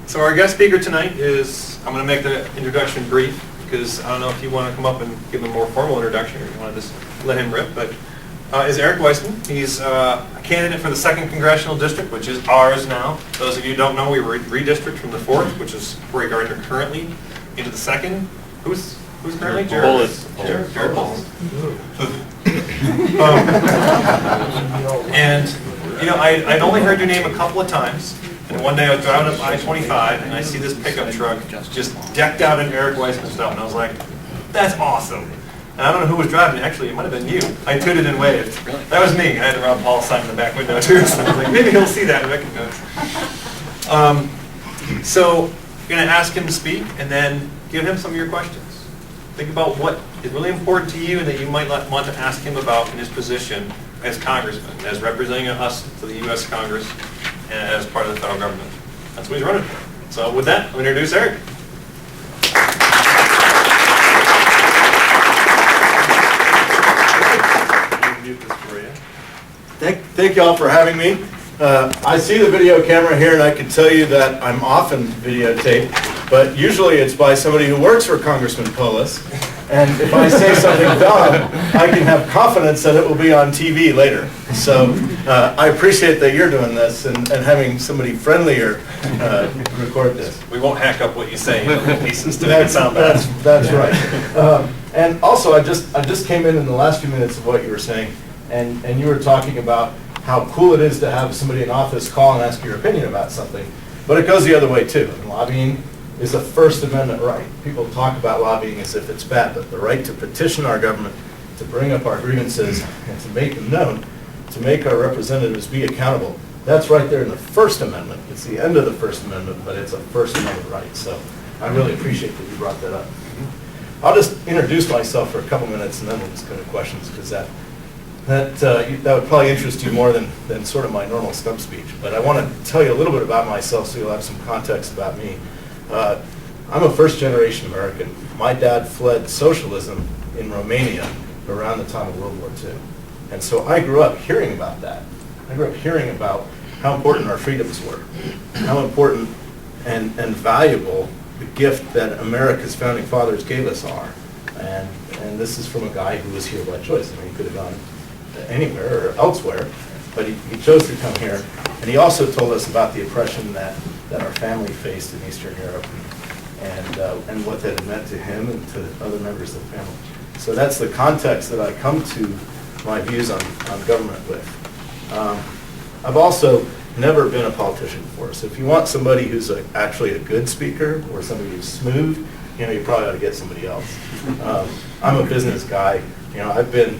So our guest speaker tonight is, I'm going to make the introduction brief because I don't know if you want to come up and give a more formal introduction or you want to just let him rip, but is Eric Weissmann. He's a candidate for the 2nd Congressional District, which is ours now. Those of you who don't know, we were redistricted from the 4th, which is Corey Gardner currently, into the 2nd. Who's currently? Jared Bullis. And you know, I'd only heard your name a couple of times, and one day I was driving up I-25 and I see this pickup truck just decked out in Eric Weissmann stuff, and I was like, that's awesome. And I don't know who was driving it. Actually, it might have been you. I tooted and waved. That was me. I had Rob Paul sign in the back window too, so I was like, maybe he'll see that and recognize. So you're going to ask him to speak and then give him some of your questions. Think about what is really important to you and that you might want to ask him about in his position as congressman, as representing us to the U.S. Congress and as part of the federal government. That's what he's running for. So with that, I'll introduce Eric. Thank you all for having me. I see the video camera here and I can tell you that I'm often videotaped, but usually it's by somebody who works for Congressman Polis. And if I say something dumb, I can have confidence that it will be on TV later. So I appreciate that you're doing this and having somebody friendlier record this. We won't hack up what you say in the pieces to make it sound bad. That's right. And also, I just came in the last few minutes of what you were saying, and you were talking about how cool it is to have somebody in office call and ask your opinion about something. But it goes the other way too. And lobbying is a First Amendment right. People talk about lobbying as if it's bad, but the right to petition our government, to bring up our grievances, and to make them known, to make our representatives be accountable, that's right there in the First Amendment. It's the end of the First Amendment, but it's a First Amendment right. So I really appreciate that you brought that up. I'll just introduce myself for a couple minutes, and then we'll just go to questions, because that would probably interest you more than sort of my normal stump speech. But I want to tell you a little bit about myself so you'll have some context about me. I'm a first-generation American. My dad fled socialism in Romania around the time of World War II. And so I grew up hearing about that. I grew up hearing about how important our freedoms were, how important and valuable the gift that America's founding fathers gave us are. And this is from a guy who was here by choice. I mean, he could have gone anywhere or elsewhere, but he chose to come here. And he also told us about the oppression that our family faced in Eastern Europe and what that had meant to him and to other members of the family. So that's the context that I come to my views on government with. I've also never been a politician before, so if you want somebody who's actually a good speaker or somebody who's smooth, you probably ought to get somebody else. I'm a business guy. I've been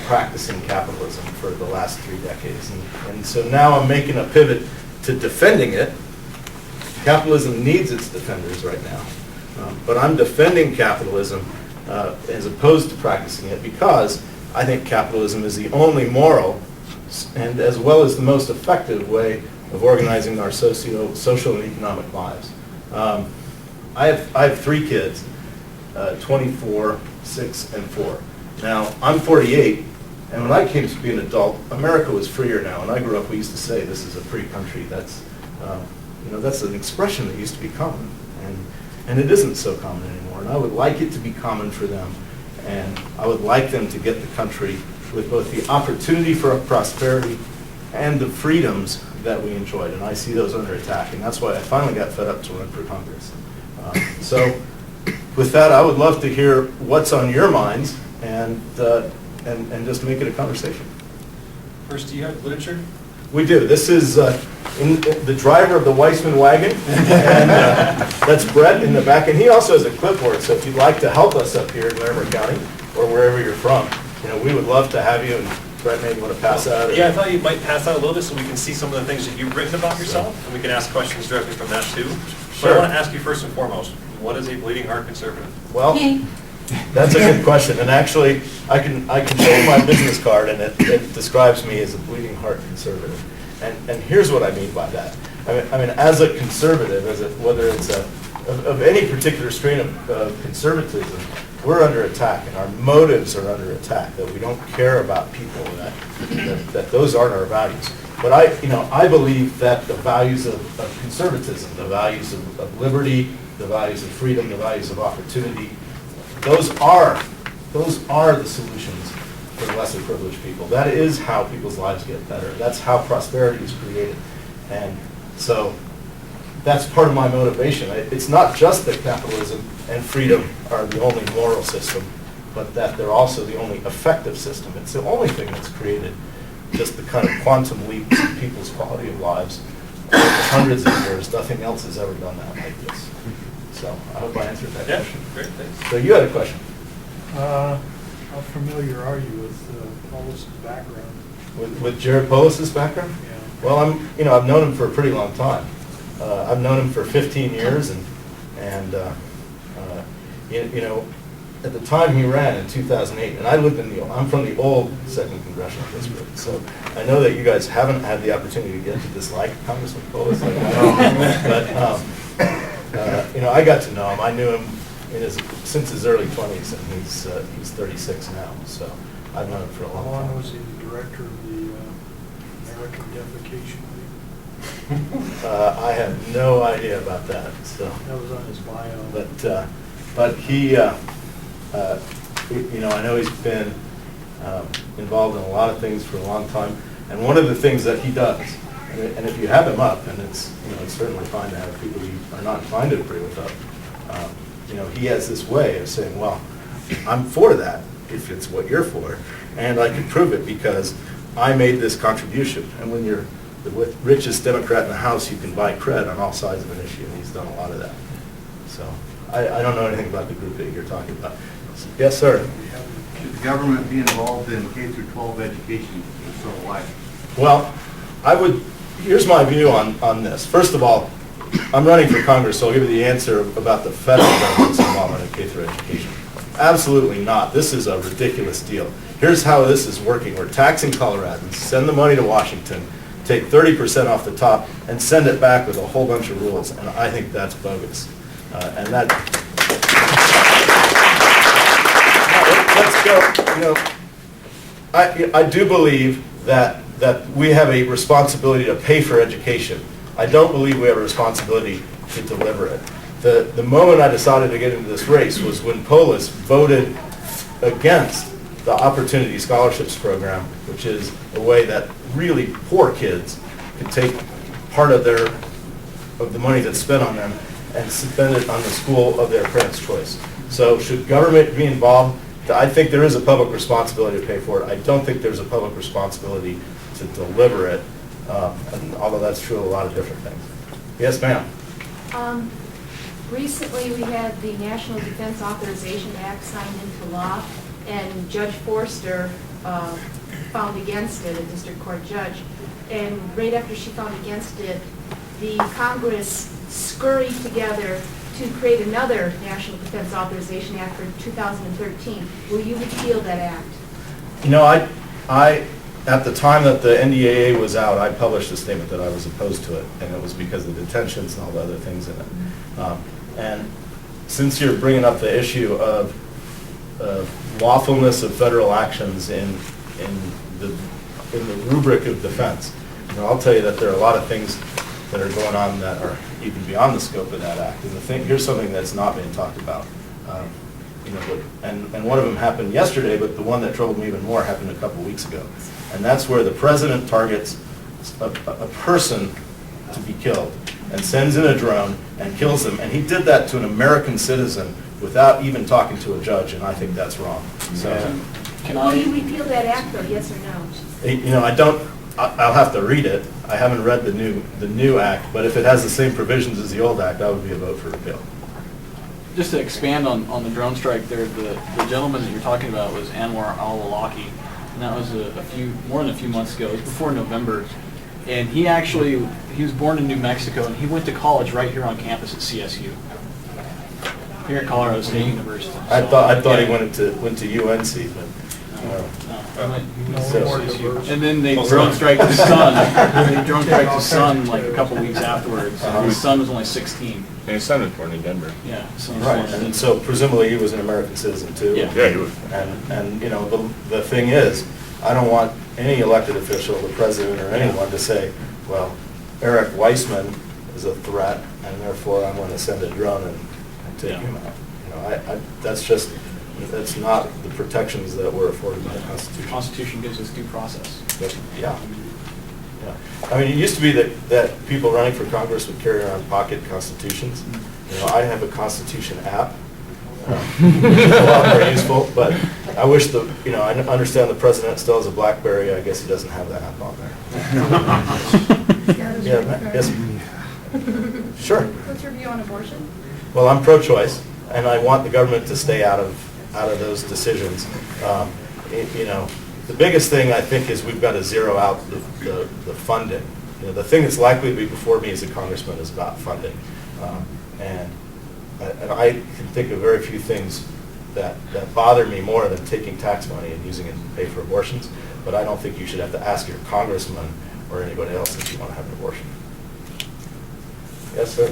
practicing capitalism for the last 3 decades, and so now I'm making a pivot to defending it. Capitalism needs its defenders right now, but I'm defending capitalism as opposed to practicing it because I think capitalism is the only moral and as well as the most effective way of organizing our social and economic lives. I have 3 kids, 24, 6, and 4. Now, I'm 48, and when I came to be an adult, America was freer now. When I grew up, we used to say this is a free country. That's an expression that used to be common, and it isn't so common anymore. And I would like it to be common for them, and I would like them to get the country with both the opportunity for prosperity and the freedoms that we enjoyed. And I see those under attack, and that's why I finally got fed up to run for Congress. So with that, I would love to hear what's on your minds and just make it a conversation. First, do you have literature? We do. This is the driver of the Weissmann wagon, and that's Brett in the back. And he also has a clipboard, so if you'd like to help us up here in Larimer County or wherever you're from, we would love to have you. And Brett may want to pass out. Yeah, I thought you might pass out a little bit so we can see some of the things that you've written about yourself, and we can ask questions directly from that too. Sure. But I want to ask you first and foremost, what is a bleeding heart conservative? Well, that's a good question, and actually, I can show you my business card, and it describes me as a bleeding heart conservative. And here's what I mean by that. I mean, as a conservative, whether it's of any particular strain of conservatism, we're under attack and our motives are under attack, that we don't care about people, that those aren't our values. But I believe that the values of conservatism, the values of liberty, the values of freedom, the values of opportunity, those are the solutions for the lesser privileged people. That is how people's lives get better. That's how prosperity is created. And so that's part of my motivation. It's not just that capitalism and freedom are the only moral system, but that they're also the only effective system. It's the only thing that's created just the kind of quantum leaps in people's quality of lives over hundreds of years. Nothing else has ever done that like this. So I hope I answered that question. Great, thanks. So you had a question. How familiar are you with Paulus' background? With Jared Polis's background? Yeah. Well, I've known him for a pretty long time. I've known him for 15 years, and at the time he ran in 2008, and I'm from the old 2nd Congressional District, so I know that you guys haven't had the opportunity to get to dislike Congressman Polis like I but I got to know him. I knew him since his early 20s, and he's 36 now, so I've known him for a long time. How long was he the director of the American Defecation League? I have no idea about that. So That was on his bio. but he, I know he's been involved in a lot of things for a long time. And one of the things that he does, and if you have him up, and it's certainly fine to have people you are not inclined to agree with up. He has this way of saying, well, I'm for that if it's what you're for, and I can prove it because I made this contribution. And when you're the richest Democrat in the House, you can buy cred on all sides of an issue, and he's done a lot of that. So I don't know anything about the group that you're talking about. Yes, sir. Should the government be involved in K-12 education in civil life? Well, here's my view on this. First of all, I'm running for Congress, so I'll give you the answer about the federal government's involvement in K-through education. Absolutely not. This is a ridiculous deal. Here's how this is working. We're taxing Coloradans, send the money to Washington, take 30% off the top, and send it back with a whole bunch of rules, and I think that's bogus. Let's go, I do believe that we have a responsibility to pay for education. I don't believe we have a responsibility to deliver it. The moment I decided to get into this race was when Polis voted against the Opportunity Scholarships Program, which is a way that really poor kids can take part of the money that's spent on them and spend it on the school of their parents' choice. So should government be involved? I think there is a public responsibility to pay for it. I don't think there's a public responsibility to deliver it, and although that's true of a lot of different things. Yes, ma'am. Recently, we had the National Defense Authorization Act signed into law, and Judge Forster found against it, a district court judge. And right after she found against it, the Congress scurried together to create another National Defense Authorization Act for 2013. Will you repeal that act? I at the time that the NDAA was out, I published a statement that I was opposed to it, and it was because of the detentions and all the other things in it. And since you're bringing up the issue of lawfulness of federal actions in the rubric of defense, I'll tell you that there are a lot of things that are going on that are even beyond the scope of that act. And here's something that's not being talked about. And one of them happened yesterday, but the one that troubled me even more happened a couple weeks ago. And that's where the president targets a person to be killed and sends in a drone and kills them. And he did that to an American citizen without even talking to a judge, and I think that's wrong. So, Will you repeal that act, though, yes or no? I'll have to read it. I haven't read the new act, but if it has the same provisions as the old act, that would be a vote for repeal. Just to expand on the drone strike there, the gentleman that you're talking about was Anwar al-Awlaki, and that was more than a few months ago. It was before November. And he was born in New Mexico, and he went to college right here on campus at CSU, here at Colorado State University. I thought he went to UNC, but And then they drone strike his son. They drone strike his son like a couple weeks afterwards. His son was only 16. And his son was born in Denver. Yeah. his son was Right, born in and Denver. so presumably he was an American citizen too. Yeah. Yeah, he was. And, you know, the thing is, I don't want any elected official, the president or anyone, to say, well, Eric Weissman is a threat, and therefore I'm going to send a drone and take Yeah. him out. You know, that's not the protections that we're afforded by the The Constitution. Constitution gives us due process. Yeah. Yeah. I mean, it used to be that people running for Congress would carry around pocket constitutions. You know, I have a Constitution app, which is a lot more useful, but I wish I understand the president still has a BlackBerry. I guess he doesn't have the app on there. Yeah, yes. Sure. What's your view on abortion? Well, I'm pro-choice, and I want the government to stay out of those decisions. You know, the biggest thing I think is we've got to zero out the funding. You know, the thing that's likely to be before me as a congressman is about funding, and I can think of very few things that bother me more than taking tax money and using it to pay for abortions. But I don't think you should have to ask your congressman or anybody else if you want to have an abortion. Yes, sir.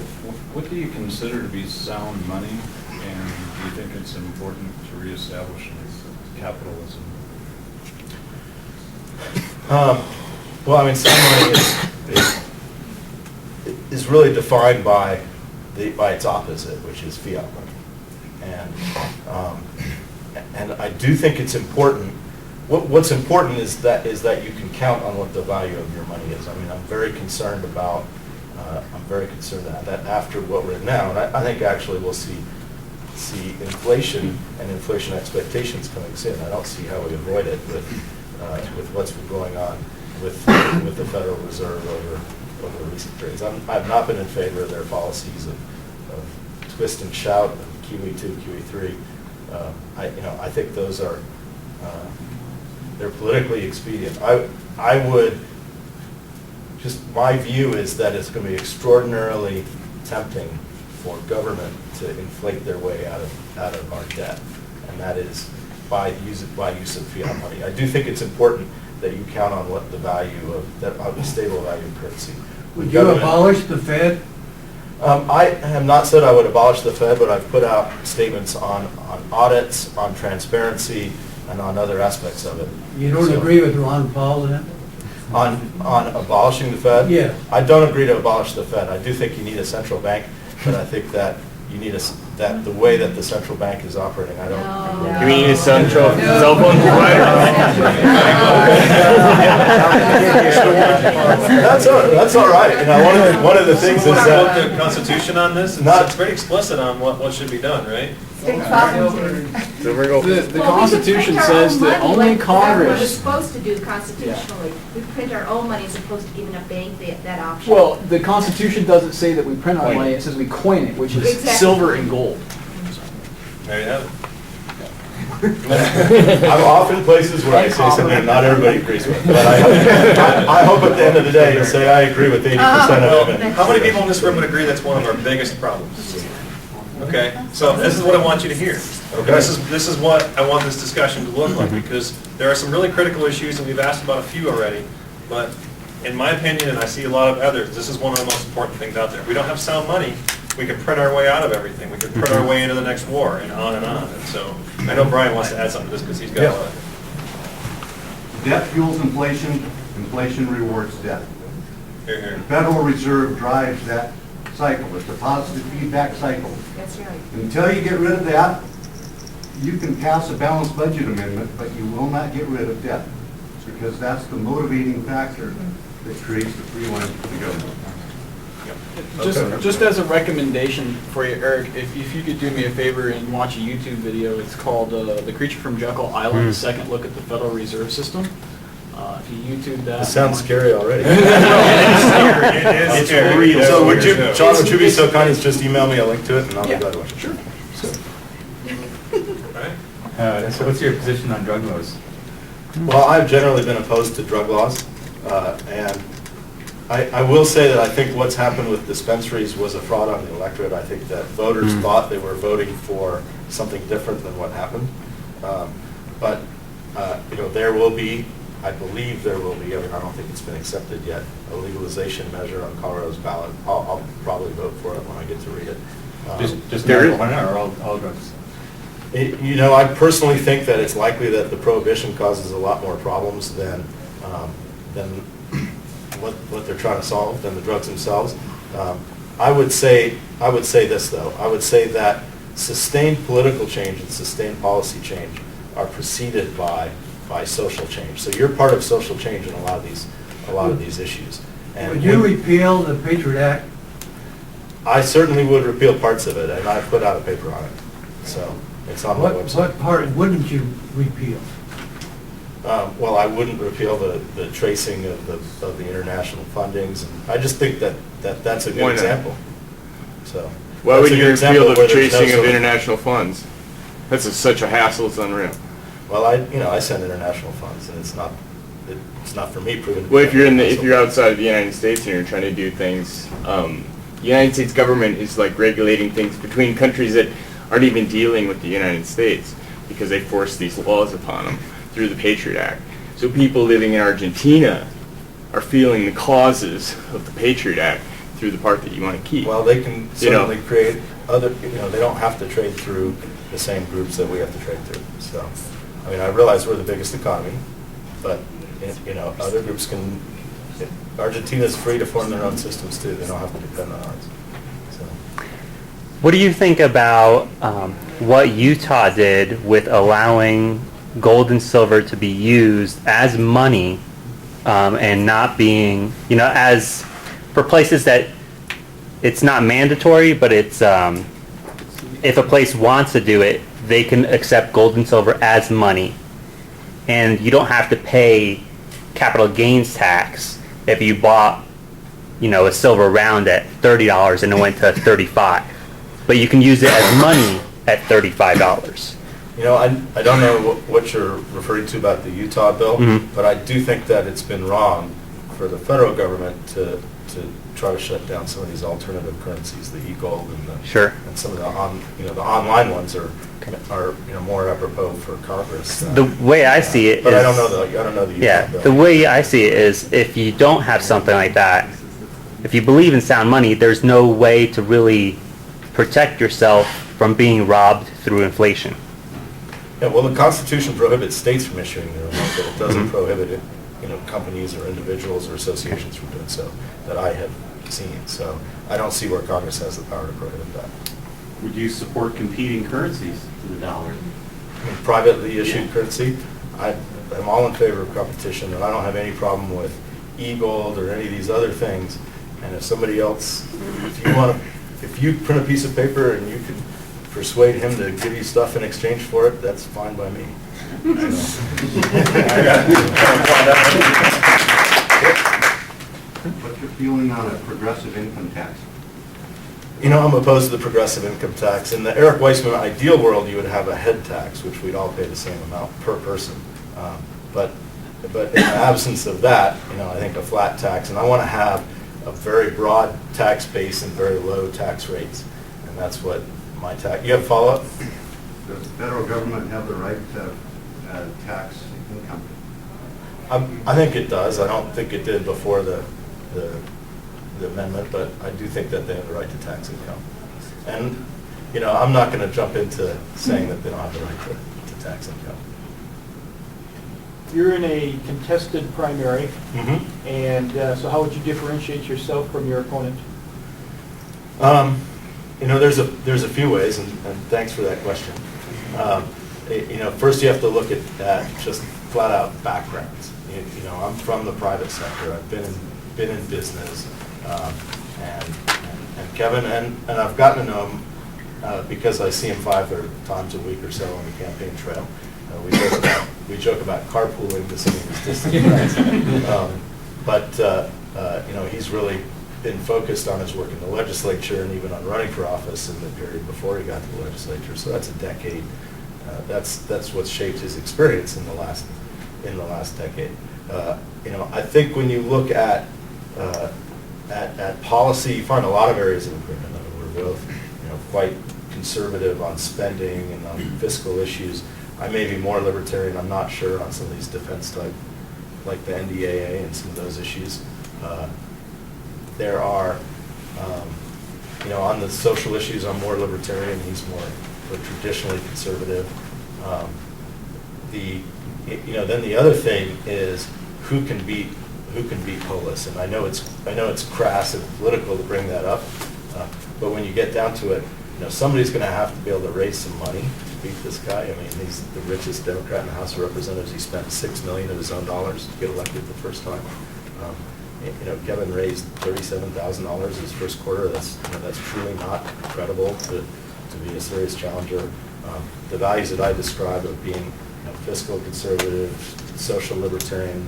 What do you consider to be sound money, and do you think it's important to reestablish capitalism? Well, I mean, sound money is really defined by its opposite, which is fiat money. And I do think it's important. What's important is that you can count on what the value of your money is. I mean, I'm very concerned that after what we're in now, and I think actually we'll see inflation and inflation expectations coming soon. I don't see how we avoid it with what's been going on with the Federal Reserve over recent periods. I've not been in favor of their policies of twist and shout, and QE2, QE3. I think those are they're politically expedient. My view is that it's going to be extraordinarily tempting for government to inflate their way out of our debt, and that is by use of fiat money. I do think it's important that you count on what the value of a stable value of currency. Would you abolish the Fed? I have not said I would abolish the Fed, but I've put out statements on audits, on transparency, and on other aspects of it. You don't agree with Ron Paul then? On abolishing the Fed? Yeah. I don't agree to abolish the Fed. I do think you need a central bank, but I think that you need that the way that the central bank is operating, I don't. You mean a central cell phone provider? That's all right. You know, one of the things is that the Constitution on this, it's very explicit on what should be done, right? Silver go. The Well, Constitution we could print our says own that money only like the government is Congress. supposed to do constitutionally. We print our own money as opposed to giving a bank that option. Well, the Constitution doesn't say that we print our money, it says we coin it, which is Exactly. silver and gold. There you have it. I'm often places where I say something not everybody agrees with, but I hope at the end of the day you'll say I agree with 80% of it. How many people in this room would agree that's one of our biggest problems? Okay, so this is what I want you to hear. Okay. This is what I want this discussion to look like, because there are some really critical issues, and we've asked about a few already, but in my opinion, and I see a lot of others, this is one of the most important things out there. If we don't have sound money, we can print our way out of everything. We can print our way into the next war, and on and on. And so, I know Brian wants to add something to this, because he's got a lot. Debt fuels inflation, inflation rewards debt. Here, here. The Federal Reserve drives that cycle. It's a positive feedback cycle. That's right. Until you get rid of that, you can pass a balanced budget amendment, but you will not get rid of debt, because that's the motivating factor that creates the free lunch for the government. Just as a recommendation for you, Eric, if you could do me a favor and watch a YouTube video, it's called The Creature from Jekyll Island, a second look at the Federal Reserve System. If you YouTube that. It sounds scary already. It is scary. So Sean, would you be so kind as just email me a link to it and I'll be glad to watch it? Sure. Right? So what's your position on drug laws? Well, I've generally been opposed to drug laws, and I will say that I think what's happened with dispensaries was a fraud on the electorate. I think that voters thought they were voting for something different than what happened. But there will be, I believe there will be, I mean, I don't think it's been accepted yet, a legalization measure on Colorado's ballot. I'll probably vote for it when I get to read it. Just there is- marijuana or all drugs? You know, I personally think that it's likely that the prohibition causes a lot more problems than what they're trying to solve, than the drugs themselves. I would say this, though. I would say that sustained political change and sustained policy change are preceded by social change. So you're part of social change in a lot of these issues. And Would you repeal the Patriot Act? I certainly would repeal parts of it, and I put out a paper on it. So it's on my website. What part wouldn't you repeal? Well, I wouldn't repeal the tracing of the international fundings. And I just think that's a Why good not? example. So. Why that's would a you good example repeal the where there's no tracing of sort international funds? That's such a hassle, it's unreal. Well, I send international funds, and it's not for me proven. Well, if you're outside of the United States and you're trying to do things, the United States government is like regulating things between countries that aren't even dealing with the United States because they force these laws upon them through the Patriot Act. So people living in Argentina are feeling the causes of the Patriot Act through the part that you want to keep. Well, they can You know. certainly create other, they don't have to trade through the same groups that we have to trade through. So, I mean, I realize we're the biggest economy, but, other groups can, Argentina's free to form their own systems too. They don't have to depend on ours. So, What do you think about what Utah did with allowing gold and silver to be used as money and not being, as for places that it's not mandatory, but it's if a place wants to do it, they can accept gold and silver as money, and you don't have to pay capital gains tax if you bought, a silver round at $30 and it went to $35, but you can use it as money at $35. I don't know what you're referring to about the Utah bill, Mhm. but I do think that it's been wrong for the federal government to try to shut down some of these alternative currencies, the e-gold and Sure. and some of the online ones are more apropos for Congress. The way I see it But is, I don't know the Utah yeah, bill. the way I see it is if you don't have something like that, if you believe in sound money, there's no way to really protect yourself from being robbed through inflation. Yeah, well, the Constitution prohibits states from issuing their own money, but it doesn't Mhm. prohibit companies or individuals or associations from doing so that I have seen. So I don't see where Congress has the power to prohibit that. Would you support competing currencies to the dollar? I mean, privately issued currency, I'm all in favor of competition, and I don't have any problem with e-gold or any of these other things. And if somebody else, if you print a piece of paper and you can persuade him to give you stuff in exchange for it, that's fine by me. What's your feeling on a progressive income tax? I'm opposed to the progressive income tax. In the Eric Weissmann ideal world, you would have a head tax, which we'd all pay the same amount per person. But in the absence of that, I think a flat tax, and I want to have a very broad tax base and very low tax rates. And that's what my tax, you have a follow-up? Does the federal government have the right to tax income? I think it does. I don't think it did before the amendment, but I do think that they have the right to tax income. And, I'm not going to jump into saying that they don't have the right to tax income. You're in a contested primary, Mm-hmm. and so how would you differentiate yourself from your opponent? There's a few ways, and thanks for that question. First you have to look at just flat out backgrounds. I'm from the private sector. I've been in business, and Kevin, and I've gotten to know him because I see him 5 times a week or so on the campaign trail. We joke about carpooling to some of his distant friends. But he's really been focused on his work in the legislature and even on running for office in the period before he got to the legislature. So that's a decade. That's what shaped his experience in the last decade. I think when you look at policy, you find a lot of areas of agreement. I mean, we're both quite conservative on spending and on fiscal issues. I may be more libertarian, I'm not sure, on some of these defense type, like the NDAA and some of those issues. There are, on the social issues, I'm more libertarian, he's more traditionally conservative. Then the other thing is who can beat Polis, and I know it's crass and political to bring that up, but when you get down to it, somebody's going to have to be able to raise some money to beat this guy. I mean, he's the richest Democrat in the House of Representatives. He spent $6 million of his own dollars to get elected the first time. Kevin raised $37,000 his first quarter. That's truly not credible to be a serious challenger. The values that I describe of being fiscal conservative, social libertarian,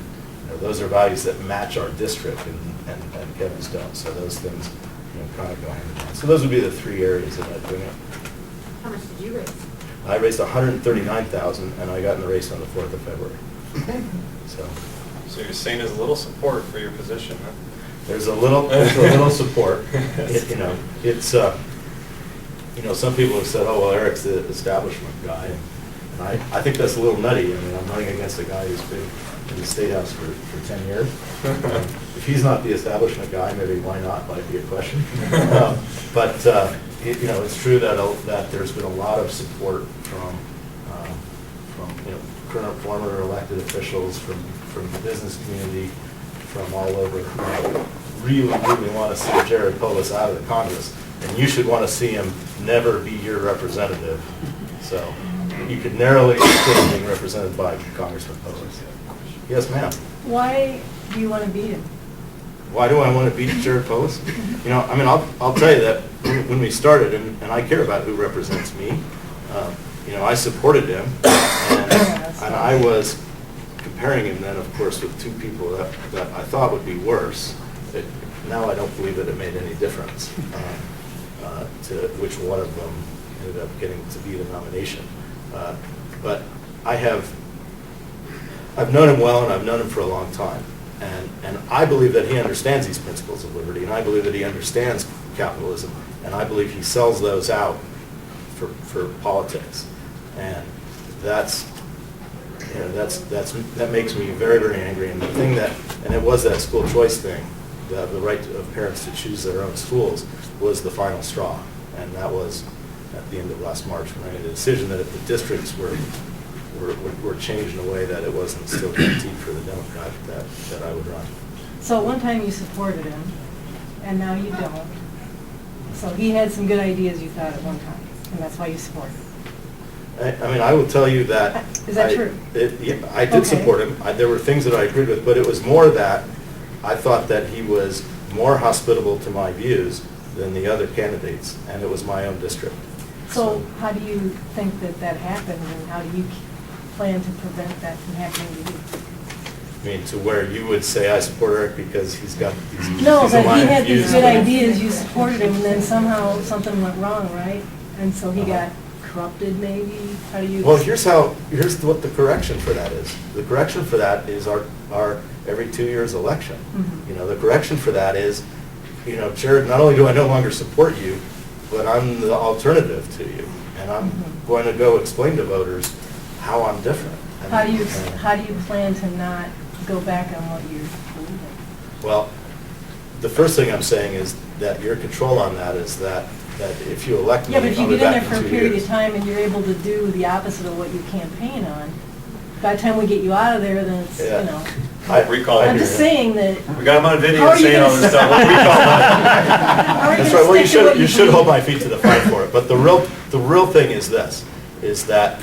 those are values that match our district, and Kevin's don't. So those things kind of go hand in hand. So those would be the three areas that I'd bring up. How much did you raise? I raised $139,000, and I got in the race on the 4th of February. So you're saying there's a little support for your position, huh? There's a little support. It's some people have said, oh, well, Eric's the establishment guy. And I think that's a little nutty. I mean, I'm running against a guy who's been in the State House for 10 years. If he's not the establishment guy, maybe why not, might be a question. But it's true that there's been a lot of support from current, former elected officials, from the business community, from all over. Really want to see Jared Polis out of the Congress, and you should want to see him never be your representative. So you could narrowly consider him being represented by Congressman Polis. Yes, ma'am. Why do you want to beat him? Why do I want to beat Jared Polis? I'll tell you that when we started, and I care about who represents me, I supported him, and I was comparing him then, of course, with two people that I thought would be worse. Now I don't believe that it made any difference to which one of them ended up getting to be the nomination. But I've known him well, and I've known him for a long time. And I believe that he understands these principles of liberty, and I believe that he understands capitalism, and I believe he sells those out for politics. And that makes me very, very angry. And the thing and it was that school choice thing, the right of parents to choose their own schools, was the final straw. And that was at the end of last March when I made a decision that if the districts were changed in a way that it wasn't still guaranteed for the Democrat that I would run. So one time you supported him, and now you don't. So he had some good ideas, you thought, at one time, and that's why you supported him. I will tell you that. Is that true? I did support him. There were things that I agreed with, but it was more that I thought that he was more hospitable to my views than the other candidates, and it was my own district. So how do you think that happened, and how do you plan to prevent that from happening to you? I mean, to where you would say I support Eric because he's got these No, but he aligned had these views. good ideas, you supported him, and then somehow something went wrong, right? And so he got corrupted, maybe? How do you? Well, here's what the correction for that is. The correction for that is our every 2 years election. Mm-hmm. The correction for that is, Jared, not only do I no longer support you, but I'm the alternative to you, and I'm going to go explain to voters how I'm different. How do you plan to not go back on what you believe in? Well, the first thing I'm saying is that your control on that is that if you elect me, Yeah, but if you I'll be get in back there for a 2 period years. of time and you're able to do the opposite of what you campaign on, by the time we get you out of there, then it's, Yeah. I'm just saying that. We got him on How video are you saying all gonna this stuff. What do we call that? How are you That's gonna right. Well, stick to what you should believe hold in? my feet to the fire for it. But the real thing is this: is that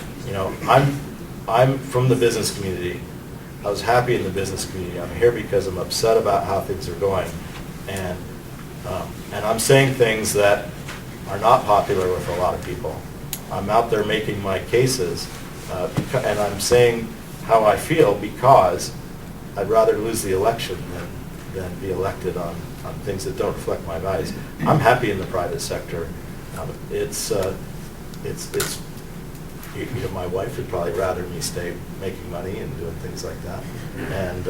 I'm from the business community. I was happy in the business community. I'm here because I'm upset about how things are going, and I'm saying things that are not popular with a lot of people. I'm out there making my cases, and I'm saying how I feel because I'd rather lose the election than be elected on things that don't reflect my values. I'm happy in the private sector. My wife would probably rather me stay making money and doing things like that. And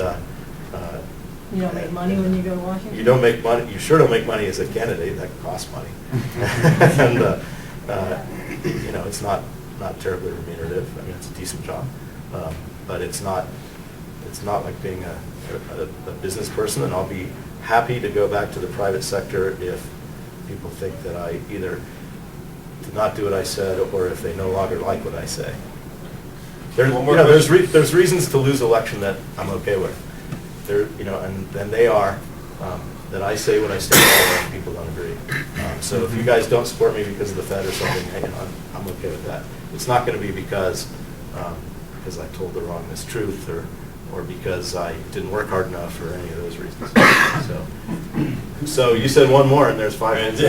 You don't make money when you go to Washington? you don't make money. You sure don't make money as a candidate. That costs money. And it's not not terribly remunerative. I mean, it's a decent job, but it's not like being a business person, and I'll be happy to go back to the private sector if people think that I either did not do what I said, or if they no longer like what I say. There's reasons to lose election that I'm okay with. And then they are that I say what I stand for, and people don't agree. So if you guys don't support me because of the Fed or something, I'm okay with that. It's not going to be because I told the wrong mistruth, or because I didn't work hard enough, or any of those reasons. So you said one more, and there's 5 minutes.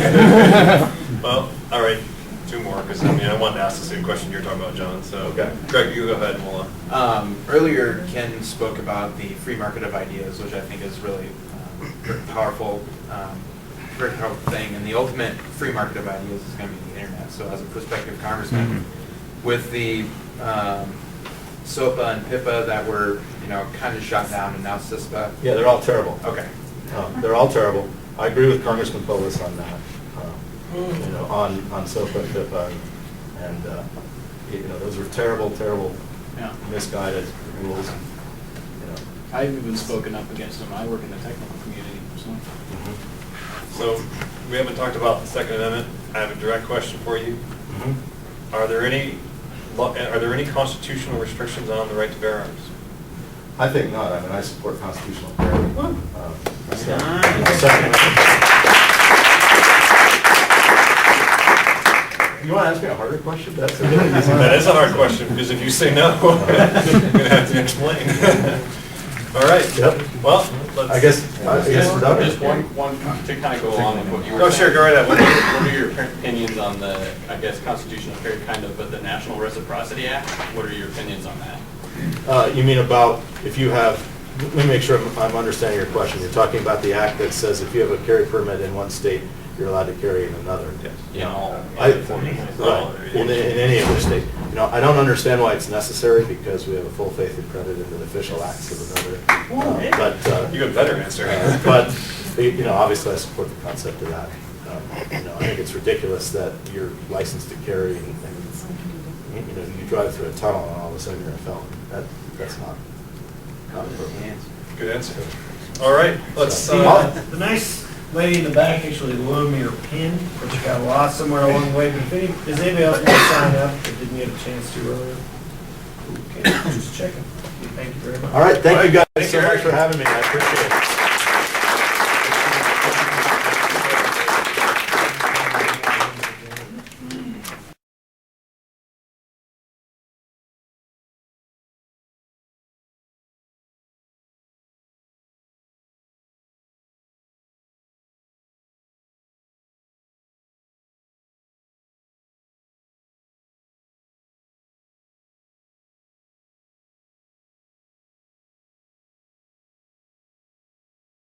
Well, all right, 2 more, because I wanted to ask the same question you're talking about, John. So, Okay. Greg, you go ahead and we'll. Earlier, Ken spoke about the free market of ideas, which I think is really very powerful thing. And the ultimate free market of ideas is going to be the internet. So, as a prospective congressman, with the SOPA and PIPA that were kind of shot down, and now CISPA. Yeah, they're all terrible. Okay. They're all terrible. I agree with Congressman Polis on that. On SOPA and PIPA, and those were terrible, Yeah. misguided rules. I've even spoken up against them. I work in the technical community, so. So we haven't talked about the Second Amendment. I have a direct question for you. Are there any constitutional restrictions on the right to bear arms? I think not. I mean, I support constitutional carry. Second Amendment. You want to ask me a harder question? That is a hard question, because if you say no, I'm going to have to explain. All right. Yep. Well, I guess we're done. Just one to kind of go along with what you were Oh, saying. sure, go right ahead. What are your opinions on the, constitutional carry but the National Reciprocity Act? What are your opinions on that? You mean about if you have, let me make sure I'm understanding your question. You're talking about the act that says if you have a carry permit in one state, you're allowed to carry in another. Yes. In any other state. I don't understand why it's necessary, because we have a full faith and credit in the official acts of another. But You have a better answer. but obviously I support the concept of that. I think it's ridiculous that you're licensed to carry and you drive through a tunnel and all of a sudden you're a felon. That's not appropriate. Good answer. All right, let's. The nice lady in the back actually loaned me her pin, but she got lost somewhere along the way. But does anybody else want to sign up that didn't get a chance to earlier? Okay, just checking. Thank you very much. All right, thank you guys Thank so you, much Eric. for having me. I appreciate it.